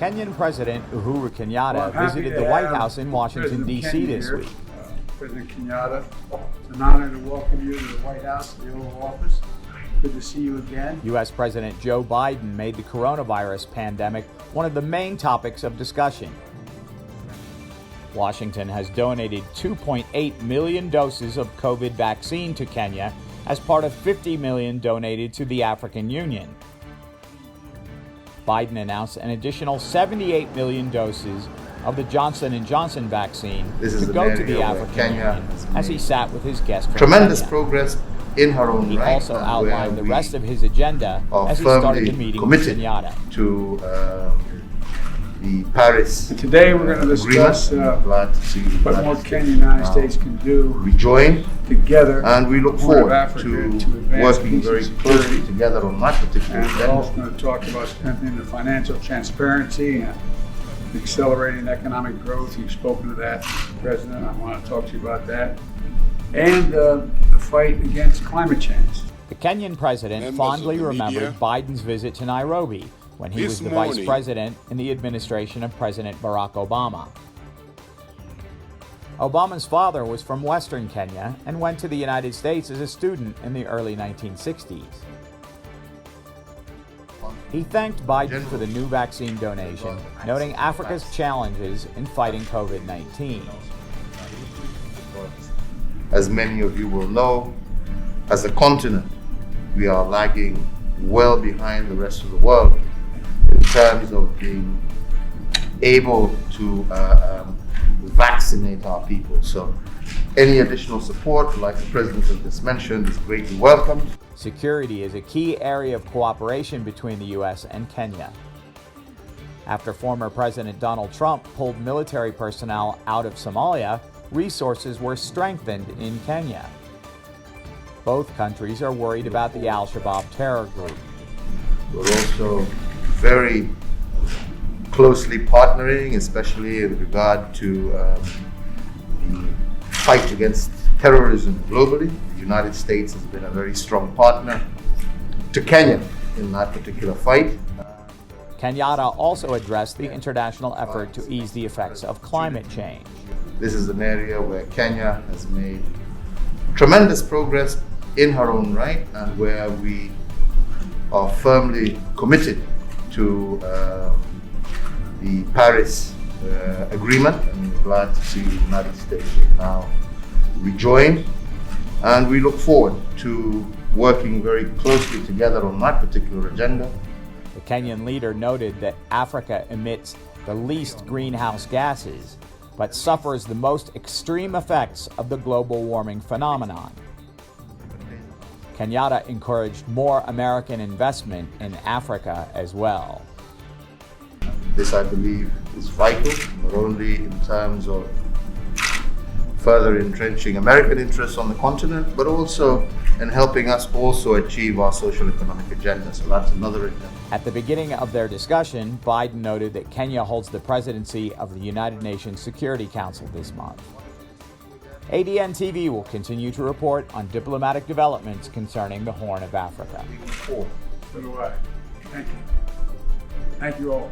Kenyan President Uhuru Kenyatta visited the White House in Washington, D.C. this week. President Kenyatta, it's an honor to welcome you to the White House, the Oval Office. Good to see you again. U.S. President Joe Biden made the coronavirus pandemic one of the main topics of discussion. Washington has donated 2.8 million doses of COVID vaccine to Kenya as part of 50 million donated to the African Union. Biden announced an additional 78 million doses of the Johnson & Johnson vaccine to go to the African Union as he sat with his guest from tremendous Kenya. Progress in her own he right. He also outlined the rest of his agenda as he started the meeting with Kenyatta. To the Paris Today we're going to discuss what more Kenya and the United States can do rejoin together, and we look forward to working very closely together on that particular agenda. agenda. We're also going to talk about strengthening the financial transparency and accelerating economic growth. You've spoken to that, President. I want to talk to you about that. And the fight against climate change. The Kenyan president fondly remembered Biden's visit to Nairobi when he was the vice president in the administration of President Barack Obama. Obama's father was from Western Kenya and went to the United States as a student in the early 1960s. He thanked Biden for the new vaccine donation, noting Africa's challenges in fighting COVID-19. As many of you will know, as a continent, we are lagging well behind the rest of the world in terms of being able to vaccinate our people. So any additional support, like the President has just mentioned, is greatly welcomed. Security is a key area of cooperation between the U.S. and Kenya. After former President Donald Trump pulled military personnel out of Somalia, resources were strengthened in Kenya. Both countries are worried about the Al-Shabaab terror group. We're also very closely partnering, especially in regard to the fight against terrorism globally. The United States has been a very strong partner to Kenya in that particular fight. Kenyatta also addressed the international effort to ease the effects of climate change. This is an area where Kenya has made tremendous progress in her own right and where we are firmly committed to the Paris Agreement, and we're glad to see the United States now rejoin, and we look forward to working very closely together on that particular agenda. The Kenyan leader noted that Africa emits the least greenhouse gases, but suffers the most extreme effects of the global warming phenomenon. Kenyatta encouraged more American investment in Africa as well. This, I believe, is vital, not only in terms of further entrenching American interests on the continent, but also in helping us also achieve our social economic agenda. So that's another agenda. At the beginning of their discussion, Biden noted that Kenya holds the presidency of the United Nations Security Council this month. ADN TV will continue to report on diplomatic developments concerning the Horn of Africa. So do I. Thank you. Thank you all.